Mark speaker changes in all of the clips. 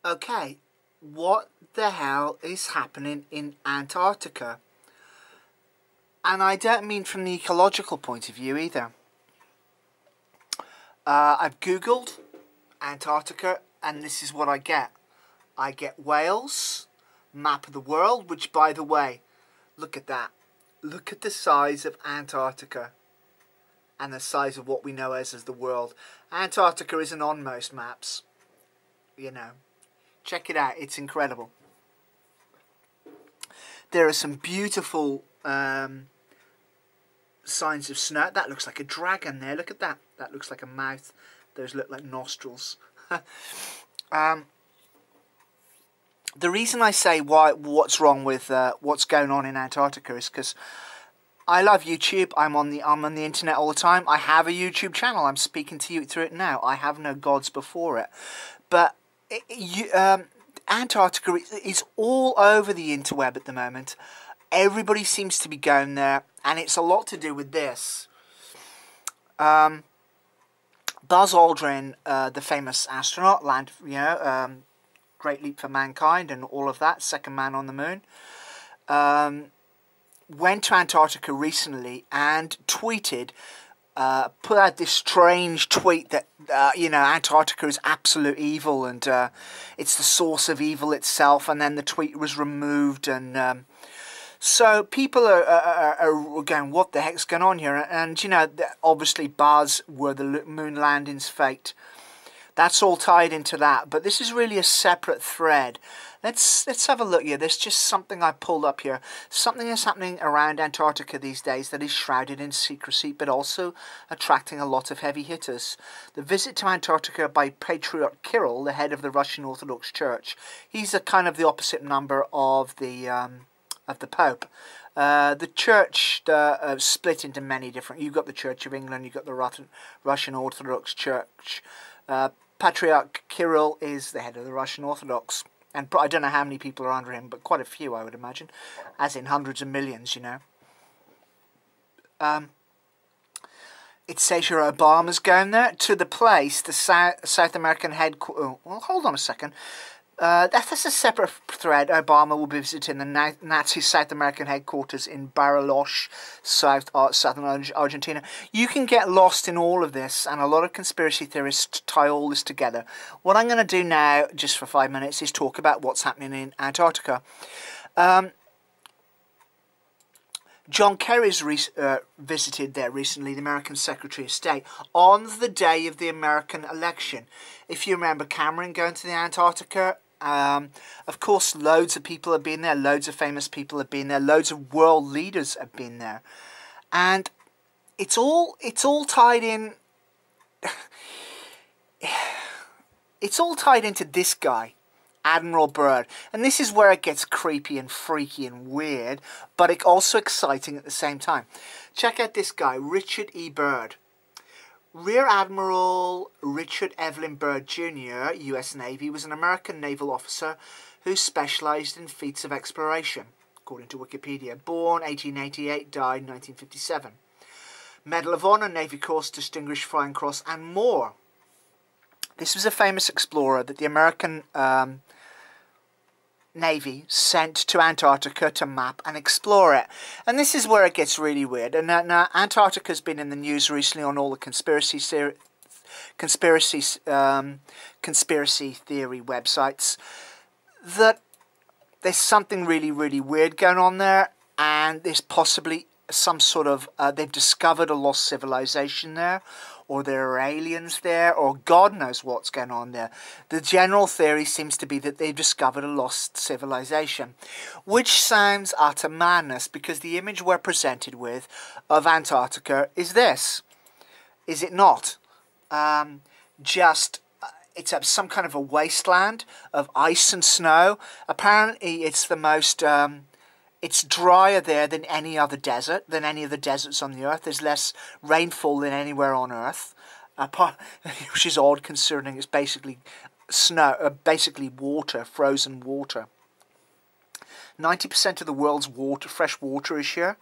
Speaker 1: Okay, what the hell is happening in Antarctica? And I don't mean from the ecological point of view either. I've googled Antarctica and this is what I get. I get Wales, map of the world, which by the way, look at that. Look at the size of Antarctica and the size of what we know as the world. Antarctica isn't on most maps, you know. Check it out, it's incredible. There are some beautiful signs of snow. That looks like a dragon there, look at that. That looks like a mouth. Those look like nostrils. The reason I say what's wrong with what's going on in Antarctica is because I love YouTube. I'm on the internet all the time. I have a YouTube channel. I'm speaking to you through it now. I have no gods before it. But Antarctica is all over the interweb at the moment. Everybody seems to be going there, and it's a lot to do with this. Buzz Aldrin, the famous astronaut, Great Leap for Mankind and all of that, second man on the moon, went to Antarctica recently and tweeted, put out this strange tweet that, Antarctica is absolute evil and it's the source of evil itself, and then the tweet was removed, and so people are going, what the heck's going on here? And, obviously Buzz were the moon landing's fate. That's all tied into that, but this is really a separate thread. Let's have a look here. There's just something I pulled up here. Something is happening around Antarctica these days that is shrouded in secrecy, but also attracting a lot of heavy hitters. The visit to Antarctica by Patriarch Kirill, the head of the Russian Orthodox Church. He's a kind of the opposite number of the Pope. The church split into many different. You've got the Church of England. You've got the Russian Orthodox Church. Patriarch Kirill is the head of the Russian Orthodox, and I don't know how many people are under him, but quite a few, I would imagine, as in hundreds of millions, It says here Obama's going there to the place, the South American headquarters. Well, hold on a second. That's a separate thread. Obama will be visiting the Nazi South American headquarters in Bariloche, southern Argentina. You can get lost in all of this, and a lot of conspiracy theorists tie all this together. What I'm going to do now, just for 5 minutes, is talk about what's happening in Antarctica. John Kerry's visited there recently, the American Secretary of State, on the day of the American election. If you remember Cameron going to the Antarctica, of course loads of people have been there, loads of famous people have been there, loads of world leaders have been there. And it's all tied in, it's all tied into this guy, Admiral Byrd. And this is where it gets creepy and freaky and weird, but it's also exciting at the same time. Check out this guy, Richard E. Byrd. Rear Admiral Richard Evelyn Byrd Jr., U.S. Navy, was an American naval officer who specialized in feats of exploration, according to Wikipedia. Born 1888, died 1957. Medal of Honor, Navy Cross, Distinguished Flying Cross, and more. This was a famous explorer that the American Navy sent to Antarctica to map and explore it. And this is where it gets really weird. And now Antarctica's been in the news recently on all the conspiracy theory websites, that there's something really, really weird going on there, and there's possibly some sort of, they've discovered a lost civilization there, or there are aliens there, or God knows what's going on there. The general theory seems to be that they've discovered a lost civilization, which sounds utter madness, because the image we're presented with of Antarctica is this. Is it not? It's some kind of a wasteland of ice and snow. Apparently it's the most... it's drier there than any other desert, than any of the deserts on the Earth. There's less rainfall than anywhere on Earth, which is odd considering it's basically snow, basically water, frozen water. 90% of the world's fresh water is here.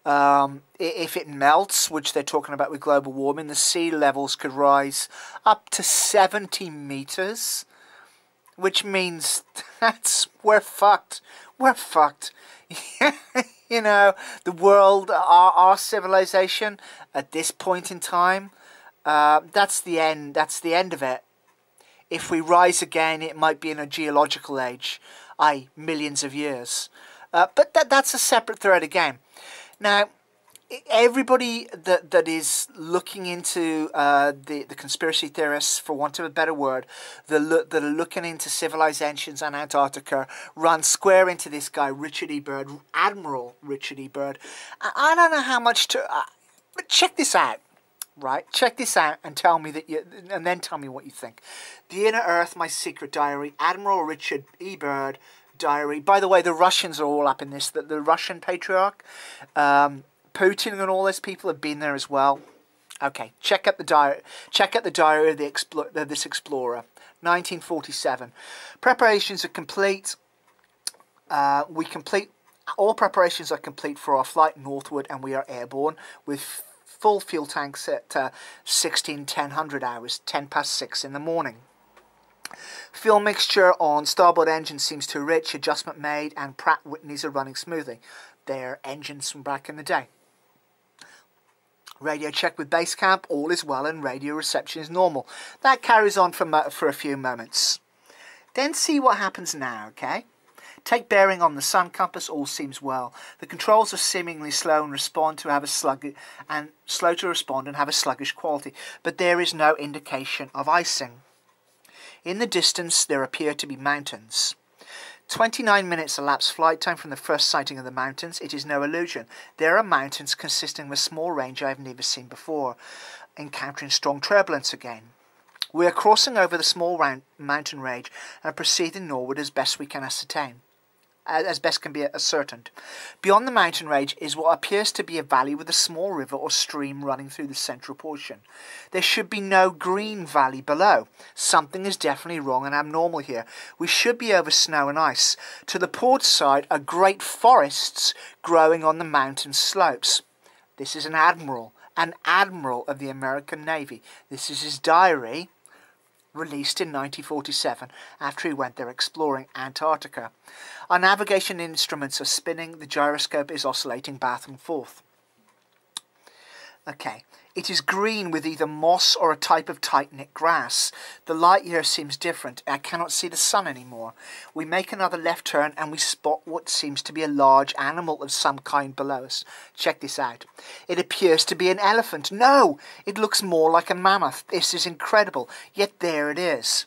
Speaker 1: If it melts, which they're talking about with global warming, the sea levels could rise up to 70 meters. which means we're fucked. We're fucked. You know, the world, our civilization at this point in time, that's the end. That's the end of it. If we rise again, it might be in a geological age, i.e. millions of years. But that's a separate thread again. Now, everybody that is looking into the conspiracy theorists, for want of a better word, that are looking into civilizations and Antarctica, run square into this guy, Richard E. Byrd, Admiral Richard E. Byrd. I don't know how much to... but check this out, right? Check this out and tell me and then tell me what you think. The Inner Earth, My Secret Diary, Admiral Richard E. Byrd diary. By the way, the Russians are all up in this. The Russian patriarch... Putin and all those people have been there as well. Okay, check out the diary. Check out the diary of this explorer. 1947. Preparations are complete. All preparations are complete for our flight northward, and we are airborne with full fuel tanks at 1000 hours, 6:10 in the morning. Fuel mixture on starboard engine seems too rich. Adjustment made, and Pratt Whitneys are running smoothly. They're engines from back in the day. Radio check with base camp, all is well and radio reception is normal. That carries on for a few moments. Then see what happens now, okay? Take bearing on the sun compass, all seems well. The controls are seemingly slow to respond and have a sluggish quality, but there is no indication of icing. In the distance there appear to be mountains. 29 minutes elapsed flight time from the first sighting of the mountains. It is no illusion. There are mountains consisting of a small range I have never seen before, encountering strong turbulence again. We are crossing over the small mountain range and proceeding northward as best we can ascertain. As best can be ascertained. Beyond the mountain range is what appears to be a valley with a small river or stream running through the central portion. There should be no green valley below. Something is definitely wrong and abnormal here. We should be over snow and ice. To the port side are great forests growing on the mountain slopes. This is an admiral of the American Navy. This is his diary, released in 1947 after he went there exploring Antarctica. Our navigation instruments are spinning, the gyroscope is oscillating back and forth. Okay, it is green with either moss or a type of tight-knit grass. The light here seems different. I cannot see the sun anymore. We make another left turn and we spot what seems to be a large animal of some kind below us. Check this out. It appears to be an elephant. No, it looks more like a mammoth. This is incredible. Yet there it is.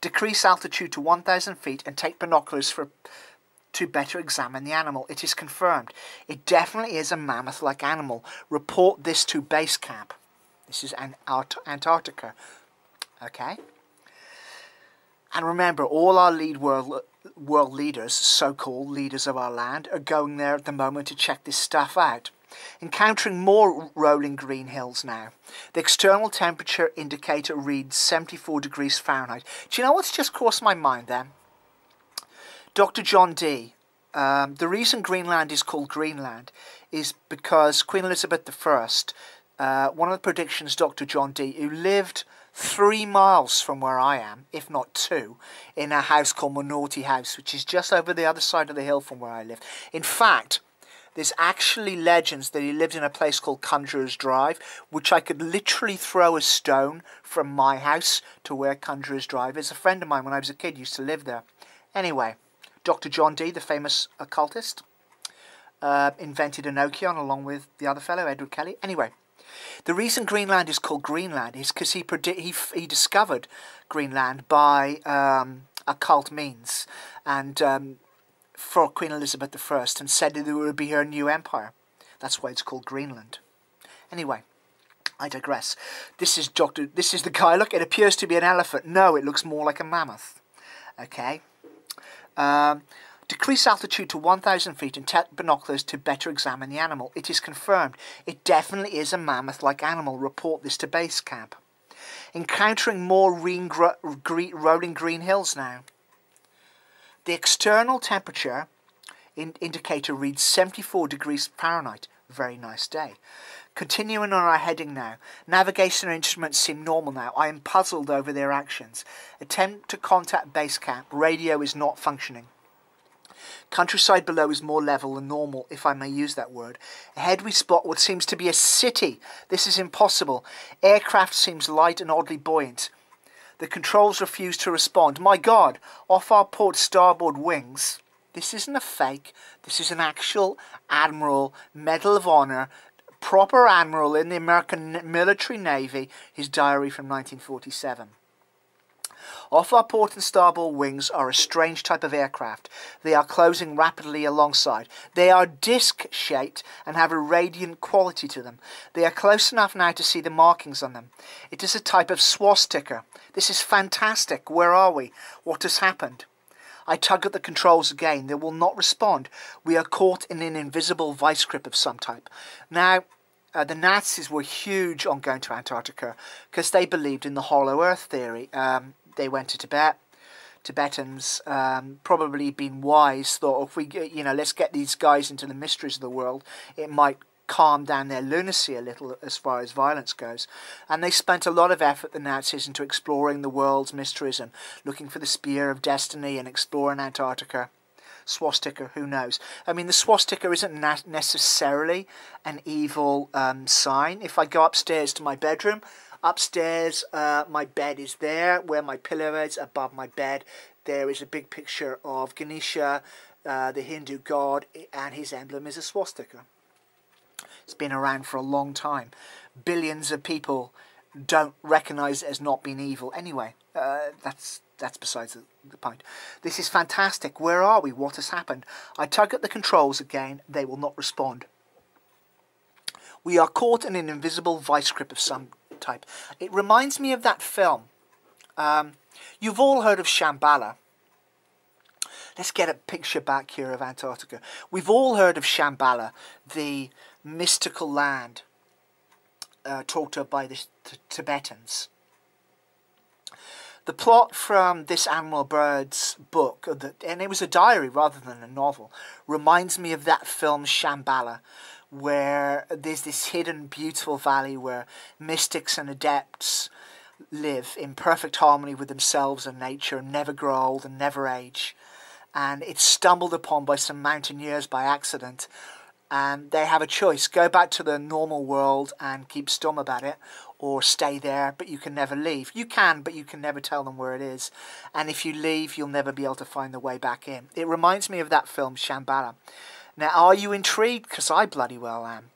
Speaker 1: Decrease altitude to 1,000 feet and take binoculars to better examine the animal. It is confirmed. It definitely is a mammoth-like animal. Report this to base camp. This is Antarctica. Okay? And remember, all our world leaders, so-called leaders of our land, are going there at the moment to check this stuff out. Encountering more rolling green hills now. The external temperature indicator reads 74 degrees Fahrenheit. Do you know what's just crossed my mind then? Dr. John Dee, the reason Greenland is called Greenland is because Queen Elizabeth I, one of the predictions, Dr. John Dee, who lived 3 miles from where I am, if not 2, in a house called Minority House, which is just over the other side of the hill from where I live. In fact, there's actually legends that he lived in a place called Conjurer's Drive, which I could literally throw a stone from my house to where Conjurer's Drive is. A friend of mine when I was a kid used to live there. Anyway, Dr. John Dee, the famous occultist, invented Enochion along with the other fellow, Edward Kelly. Anyway, the reason Greenland is called Greenland is because he discovered Greenland by occult means and for Queen Elizabeth I and said that it would be her new empire. That's why it's called Greenland. Anyway, I digress. This is the guy. Look, it appears to be an elephant. No, it looks more like a mammoth. Okay. Decrease altitude to 1,000 feet and take binoculars to better examine the animal. It is confirmed. It definitely is a mammoth-like animal. Report this to base camp. Encountering more rolling green hills now. The external temperature indicator reads 74 degrees Fahrenheit. Very nice day. Continuing on our heading now. Navigation instruments seem normal now. I am puzzled over their actions. Attempt to contact base camp. Radio is not functioning. Countryside below is more level than normal, if I may use that word. Ahead we spot what seems to be a city. This is impossible. Aircraft seems light and oddly buoyant. The controls refuse to respond. My God, off our port starboard wings. This isn't a fake. This is an actual Admiral, Medal of Honor, proper Admiral in the American military Navy, his diary from 1947. Off our port and starboard wings are a strange type of aircraft. They are closing rapidly alongside. They are disc-shaped and have a radiant quality to them. They are close enough now to see the markings on them. It is a type of swastika. This is fantastic. Where are we? What has happened? I tug at the controls again. They will not respond. We are caught in an invisible vice grip of some type. Now, the Nazis were huge on going to Antarctica because they believed in the hollow earth theory. They went to Tibet. Tibetans, probably been wise, thought if we, let's get these guys into the mysteries of the world, it might calm down their lunacy a little as far as violence goes. And they spent a lot of effort, the Nazis, into exploring the world's mysteries and looking for the Spear of Destiny and exploring Antarctica. Swastika, who knows? I mean, the swastika isn't necessarily an evil sign. If I go upstairs to my bedroom, upstairs, my bed is there, where my pillow is, above my bed. There is a big picture of Ganesha, the Hindu god, and his emblem is a swastika. It's been around for a long time. Billions of people don't recognise it as not being evil. Anyway, that's besides the point. This is fantastic. Where are we? What has happened? I tug at the controls again. They will not respond. We are caught in an invisible vice grip of some type. It reminds me of that film. You've all heard of Shambhala. Let's get a picture back here of Antarctica. We've all heard of Shambhala, the mystical land talked of by the Tibetans. The plot from this Admiral Byrd's book, and it was a diary rather than a novel, reminds me of that film Shambhala, where there's this hidden beautiful valley where mystics and adepts live in perfect harmony with themselves and nature and never grow old and never age. And it's stumbled upon by some mountaineers by accident, and they have a choice: go back to the normal world and keep stum about it, or stay there, but you can never leave. You can, but you can never tell them where it is. And if you leave, you'll never be able to find the way back in. It reminds me of that film, Shambhala. Now, are you intrigued? Because I bloody well am.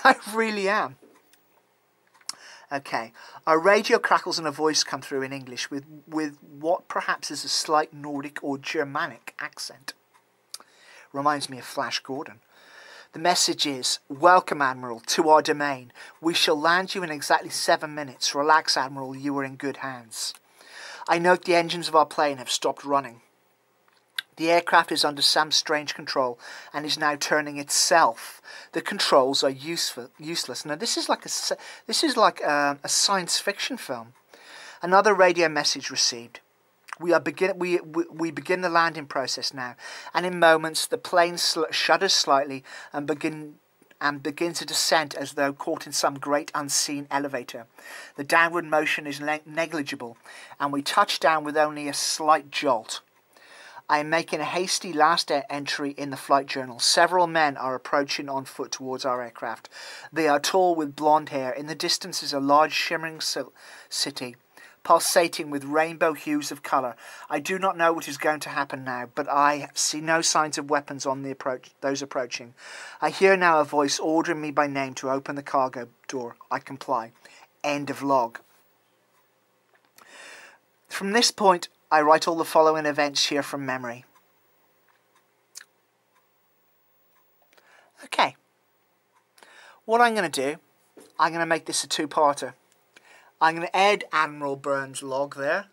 Speaker 1: I really am. Okay. Our radio crackles and a voice come through in English with what perhaps is a slight Nordic or Germanic accent. Reminds me of Flash Gordon. The message is, welcome, Admiral, to our domain. We shall land you in exactly 7 minutes. Relax, Admiral, you are in good hands. I note the engines of our plane have stopped running. The aircraft is under some strange control and is now turning itself. The controls are useless. Now, this is like a science fiction film. Another radio message received. We begin the landing process now, and in moments the plane shudders slightly and begins a descent as though caught in some great unseen elevator. The downward motion is negligible, and we touch down with only a slight jolt. I am making a hasty last entry in the flight journal. Several men are approaching on foot towards our aircraft. They are tall with blonde hair. In the distance is a large shimmering city, pulsating with rainbow hues of colour. I do not know what is going to happen now, but I see no signs of weapons on those approaching. I hear now a voice ordering me by name to open the cargo door. I comply. End of log. From this point, I write all the following events here from memory. Okay. What I'm going to do, I'm going to make this a two-parter. I'm going to add Admiral Byrd's log there,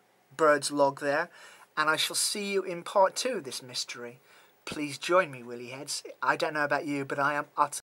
Speaker 1: and I shall see you in part 2 of this mystery. Please join me, Willy Heads. I don't know about you, but I am utterly